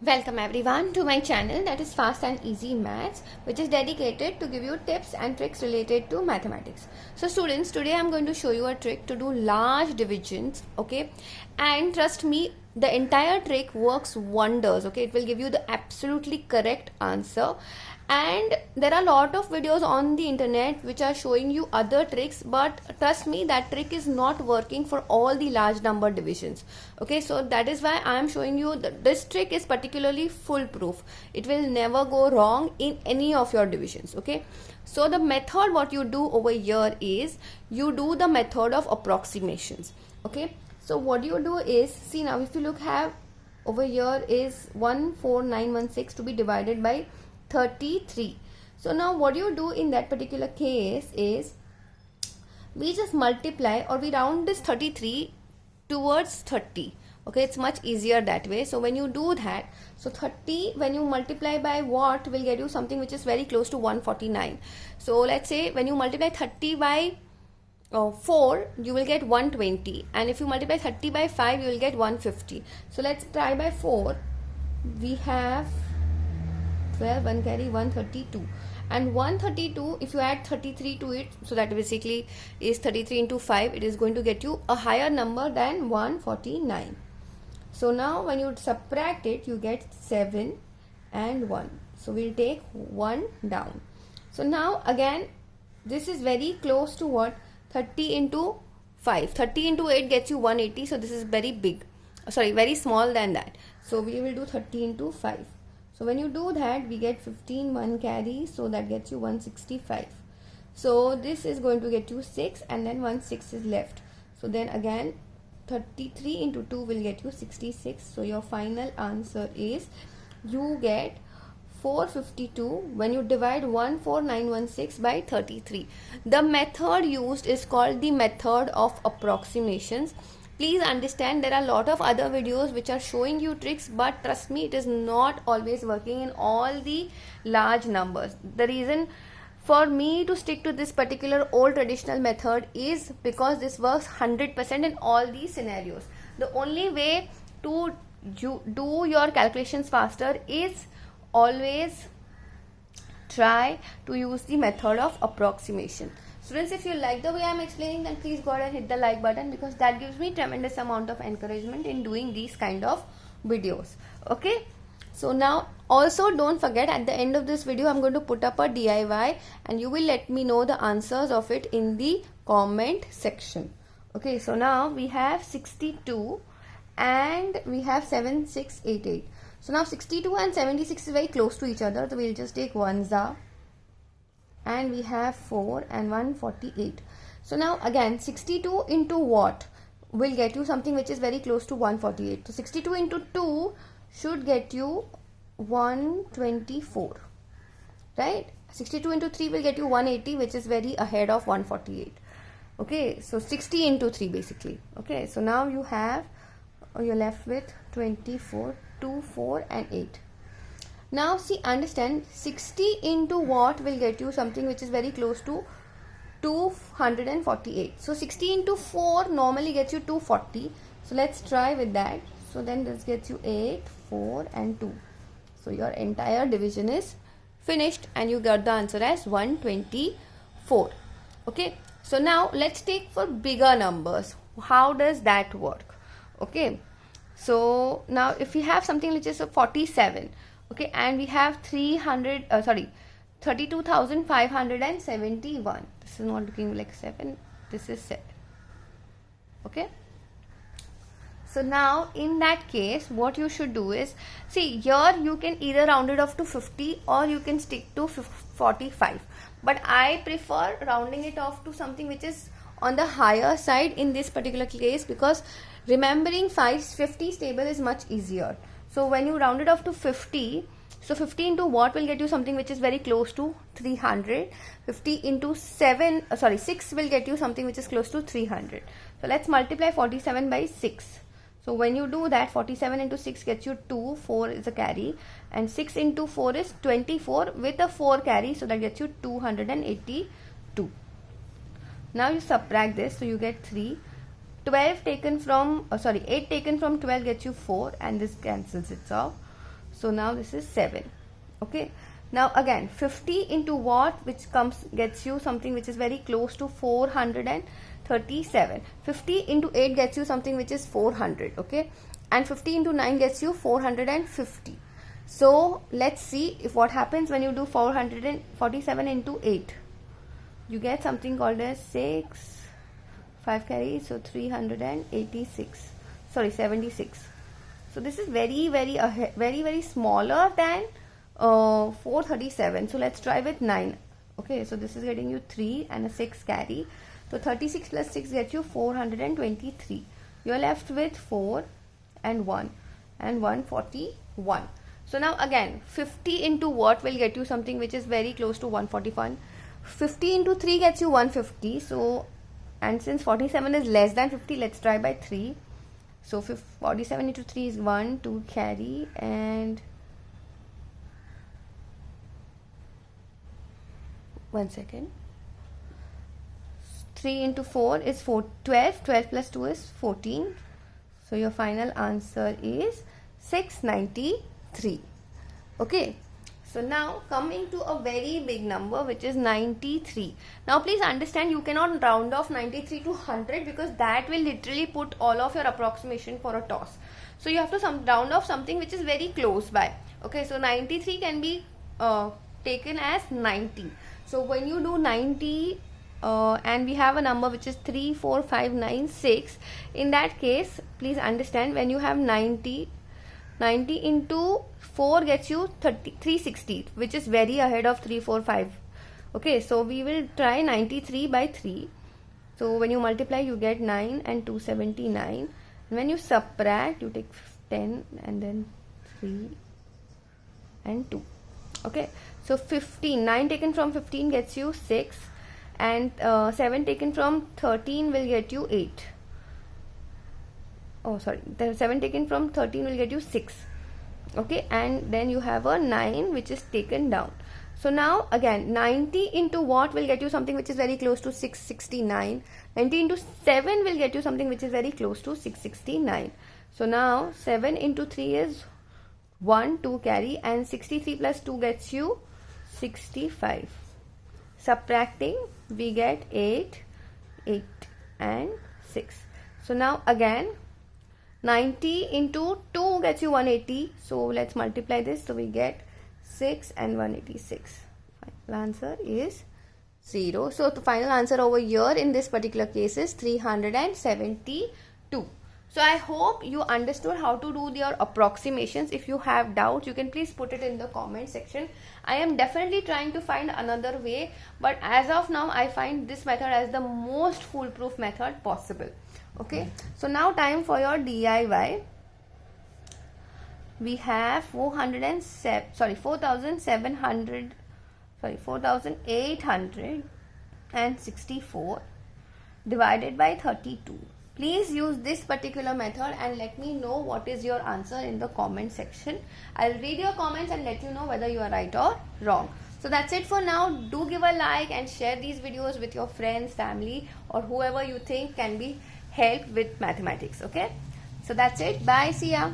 Welcome everyone to my channel, that is Fast and Easy Maths, which is dedicated to give you tips and tricks related to mathematics. So students, today I'm going to show you a trick to do large divisions, okay? And trust me, the entire trick works wonders, okay? It will give you the absolutely correct answer. And there are a lot of videos on the internet which are showing you other tricks, but trust me, that trick is not working for all the large number divisions. Okay, so that is why I am showing you that this trick is particularly foolproof. It will never go wrong in any of your divisions. Okay, so the method what you do over here is you do the method of approximations. Okay, so what you do is, see now, if you look, have over here is 14916 to be divided by 33. So now what you do in that particular case is we just multiply, or we round this 33 towards 30. Okay, it's much easier that way. So when you do that, so 30 when you multiply by what will get you something which is very close to 149. So let's say when you multiply 30 by 4, you will get 120, and if you multiply 30 by 5, you will get 150. So let's try by 4. We have 12, 1 carry 132, and 132 if you add 33 to it, so that basically is 33 into 5, it is going to get you a higher number than 149. So now when you subtract it, you get 7 and 1, so we'll take 1 down. So now again, this is very close to what? 30 into 5, 30 into 8 gets you 180, so this is very big, sorry, very small than that. So we will do 30 into 5. So when you do that, we get 15, 1 carry, so that gets you 165. So this is going to get you 6, and then 1 6 is left. So then again 33 into 2 will get you 66. So your final answer is you get 452 when you divide 14916 by 33. The method used is called the method of approximations. Please understand, there are a lot of other videos which are showing you tricks, but trust me, it is not always working in all the large numbers. The reason for me to stick to this particular old traditional method is because this works 100% in all these scenarios. The only way to do your calculations faster is always try to use the method of approximation. Students, if you like the way I am explaining, then please go ahead and hit the like button, because that gives me tremendous amount of encouragement in doing these kind of videos. Okay, so now also don't forget, at the end of this video I'm going to put up a DIY, and you will let me know the answers of it in the comment section. Okay, so now we have 62 and we have 7688. So now 62 and 76 is very close to each other, so we'll just take ones, and we have 4 and 148. So now again 62 into what will get you something which is very close to 148. So 62 into 2 should get you 124, right? 62 into 3 will get you 180, which is very ahead of 148. Okay, so 60 into 3 basically. Okay, so now you have, you're left with 24, 2, 4 and 8. Now see, understand, 60 into what will get you something which is very close to 248. So 60 into 4 normally gets you 240. So let's try with that. So then this gets you 8, 4 and 2. So your entire division is finished, and you got the answer as 124. Okay, so now let's take for bigger numbers. How does that work? Okay, so now if we have something which is a 47, okay, and we have 32,571. This is not looking like 7, this is 7. Okay, so now in that case what you should do is, see here you can either round it off to 50 or you can stick to 45, but I prefer rounding it off to something which is on the higher side in this particular case, because remembering 50 stable is much easier. So when you round it off to 50, so 50 into what will get you something which is very close to 300. 50 into 6 will get you something which is close to 300. So let's multiply 47 by 6. So when you do that, 47 into 6 gets you 2, 4 is a carry, and 6 into 4 is 24 with a 4 carry, so that gets you 282. Now you subtract this, so you get 3. 8 taken from 12 gets you 4, and this cancels itself. So now this is 7. Okay. Now again 50 into what, which gets you something which is very close to 437. 50 into 8 gets you something which is 400. Okay. And 50 into 9 gets you 450. So let's see if what happens when you do 447 into 8. You get something called as 6, 5 carry, so 386. Sorry, 76. So this is very smaller than 437. So let's try with 9. Okay, so this is getting you 3 and a 6 carry. So 36 plus 6 gets you 423. You are left with 4 and 1 and 141. So now again 50 into what will get you something which is very close to 141. 50 into 3 gets you 150. So, and since 47 is less than 50, let's try by 3. So 47 into 3 is 1, 2 carry, and 1 second. 3 into 4 is 12. 12 plus 2 is 14. So your final answer is 693. Okay. So now coming to a very big number, which is 93. Now please understand, you cannot round off 93 to 100 because that will literally put all of your approximation for a toss. So you have to round off something which is very close by. Okay, so 93 can be taken as 90. So when you do 90 and we have a number which is 3, 4, 5, 9, 6. In that case, please understand, when you have 90 into 4 gets you 360, which is very ahead of 3, 4, 5. Okay, so we will try 93 by 3. So when you multiply, you get 9 and 279. And when you subtract, you take 10 and then 3 and 2. Okay, so 15. 9 taken from 15 gets you 6. And 7 taken from 13 will get you 8. Oh sorry, the 7 taken from 13 will get you 6. Okay, and then you have a 9 which is taken down. So now again 90 into what will get you something which is very close to 669. 90 into 7 will get you something which is very close to 669. So now 7 into 3 is 1, 2 carry, and 63 plus 2 gets you 65. Subtracting, we get 8, 8 and 6. So now again 90 into 2 gets you 180. So let's multiply this. So we get 6 and 186. Final answer is 0. So the final answer over here in this particular case is 372. So I hope you understood how to do your approximations. If you have doubts, you can please put it in the comment section. I am definitely trying to find another way, but as of now I find this method as the most foolproof method possible. Okay, so now time for your DIY. We have 4,864 divided by 32. Please use this particular method and let me know what is your answer in the comment section. I'll read your comments and let you know whether you are right or wrong. So that's it for now. Do give a like and share these videos with your friends, family, or whoever you think can be helped with mathematics. Okay, so that's it. Bye. See ya.